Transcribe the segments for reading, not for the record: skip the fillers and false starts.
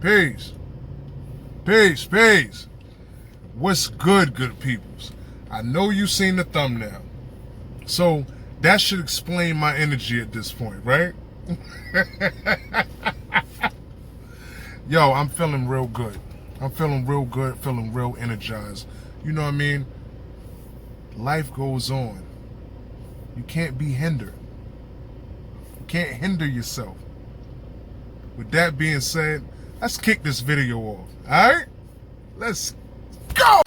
Peace. Peace. Peace. What's good, good peoples? I know you seen the thumbnail. So that should explain my energy at this point, right? Yo, I'm feeling real good. I'm feeling real good, feeling real energized. You know what I mean? Life goes on. You can't be hindered. You can't hinder yourself. With that being said, let's kick this video off. Alright? Let's go!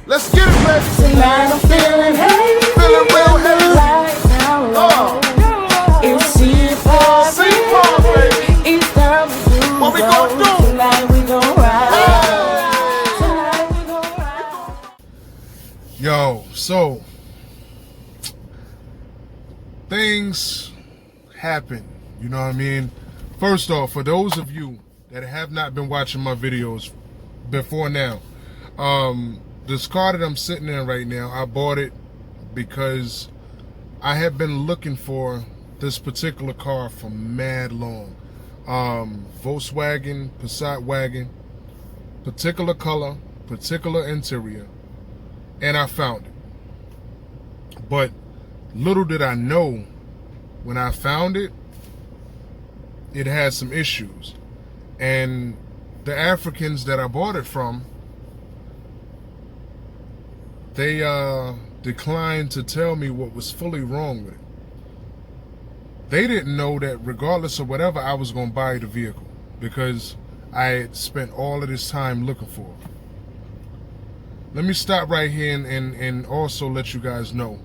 Let's get it, baby! Tonight I'm feeling heavy. Feeling real heavy. Lights down low. It's C4, baby. It's time to do. What we gonna do? Tonight we gon' ride. Tonight we gon' ride. Yo, so things happen, you know what I mean? First off, for those of you that have not been watching my videos before now, this car that I'm sitting in right now, I bought it because I have been looking for this particular car for mad long. Volkswagen Passat Wagon, particular color, particular interior, and I found it. But little did I know, when I found it, it had some issues. And the Africans that I bought it from, they declined to tell me what was fully wrong with it. They didn't know that regardless of whatever, I was going to buy the vehicle because I had spent all of this time looking for it. Let me stop right here and also let you guys know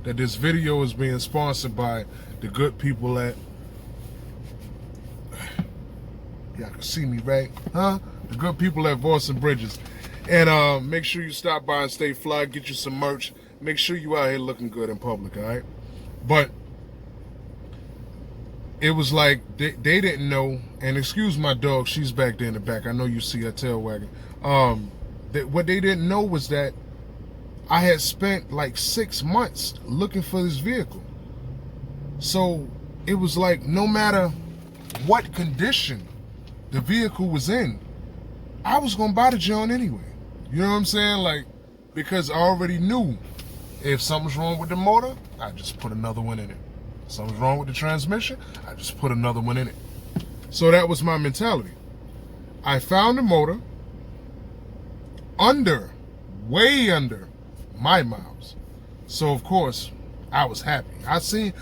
that this video is being sponsored by the good people at, y'all can see me, right? Huh? The good people at Voice and Bridges. And make sure you stop by and stay fly, get you some merch. Make sure you out here looking good in public, all right? But it was like they didn't know, and excuse my dog, she's back there in the back. I know you see her tail wagging. What they didn't know was that I had spent like 6 months looking for this vehicle. So it was like no matter what condition the vehicle was in, I was gonna buy the joint anyway. You know what I'm saying? Like, because I already knew if something's wrong with the motor, I just put another one in it. If something's wrong with the transmission, I just put another one in it. So that was my mentality. I found the motor way under my miles. So of course, I was happy. I seen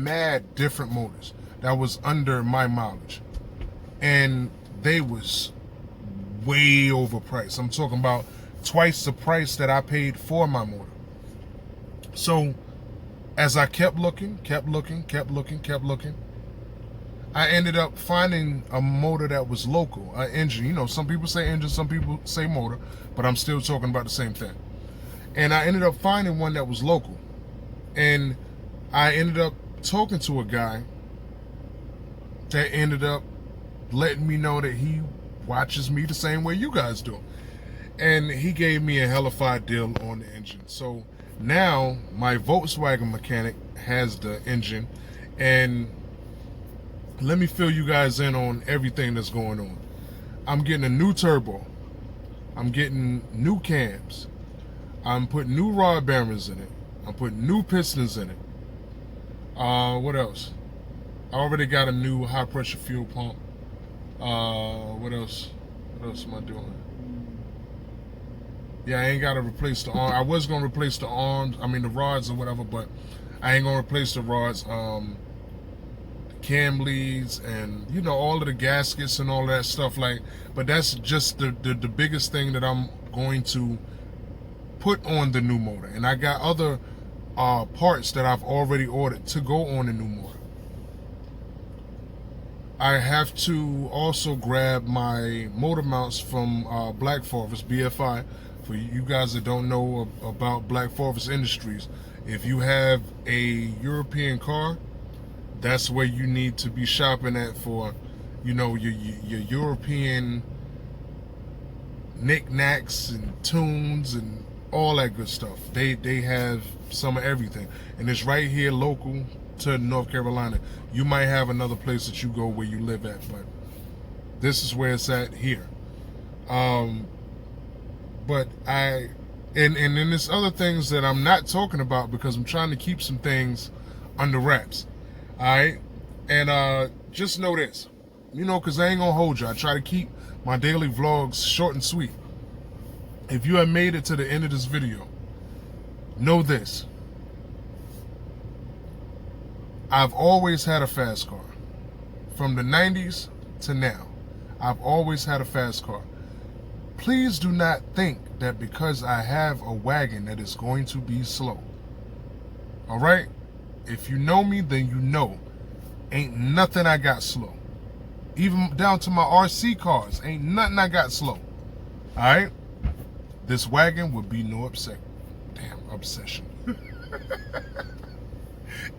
mad different motors that was under my mileage, and they was way overpriced. I'm talking about twice the price that I paid for my motor. So as I kept looking, I ended up finding a motor that was local, an engine. You know, some people say engine, some people say motor, but I'm still talking about the same thing. And I ended up finding one that was local. And I ended up talking to a guy that ended up letting me know that he watches me the same way you guys do. And he gave me a hellified deal on the engine. So now my Volkswagen mechanic has the engine, and let me fill you guys in on everything that's going on. I'm getting a new turbo. I'm getting new cams. I'm putting new rod bearings in it. I'm putting new pistons in it. What else? I already got a new high pressure fuel pump. What else? What else am I doing? Yeah, I ain't got to replace the arm. I was going to replace the arms, the rods or whatever, but I ain't going to replace the rods. Cam leads and, you know, all of the gaskets and all that stuff. But that's just the biggest thing that I'm going to put on the new motor. And I got other parts that I've already ordered to go on the new motor. I have to also grab my motor mounts from Black Forest, BFI. For you guys that don't know about Black Forest Industries, if you have a European car, that's where you need to be shopping at for, you know, your European knickknacks and tunes and all that good stuff. They have some of everything, and it's right here local to North Carolina, you might have another place that you go where you live at, but this is where it's at here. But and then there's other things that I'm not talking about because I'm trying to keep some things under wraps. All right, and just know this, because I ain't gonna hold you. I try to keep my daily vlogs short and sweet. If you have made it to the end of this video, know this. I've always had a fast car. From the 90s to now, I've always had a fast car. Please do not think that because I have a wagon that it's going to be slow. All right? If you know me, then you know. Ain't nothing I got slow. Even down to my RC cars, ain't nothing I got slow. All right? This wagon would be no obsession.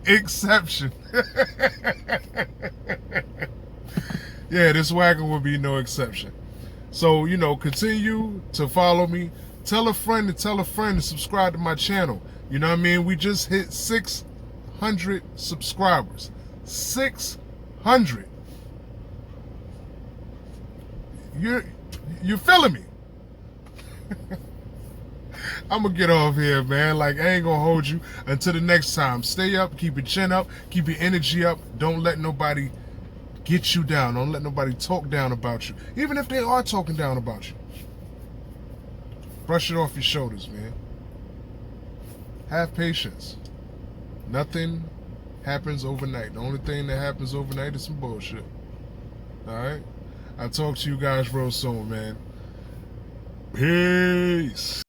Exception. Yeah, this wagon would be no exception. So, continue to follow me. Tell a friend to subscribe to my channel. You know what I mean? We just hit 600 subscribers. 600. You're feeling me? I'm gonna get off here, man. Like, I ain't gonna hold you until the next time. Stay up, keep your chin up, keep your energy up. Don't let nobody get you down. Don't let nobody talk down about you. Even if they are talking down about you. Brush it off your shoulders, man. Have patience. Nothing happens overnight. The only thing that happens overnight is some bullshit. Alright? I'll talk to you guys real soon, man. Peace.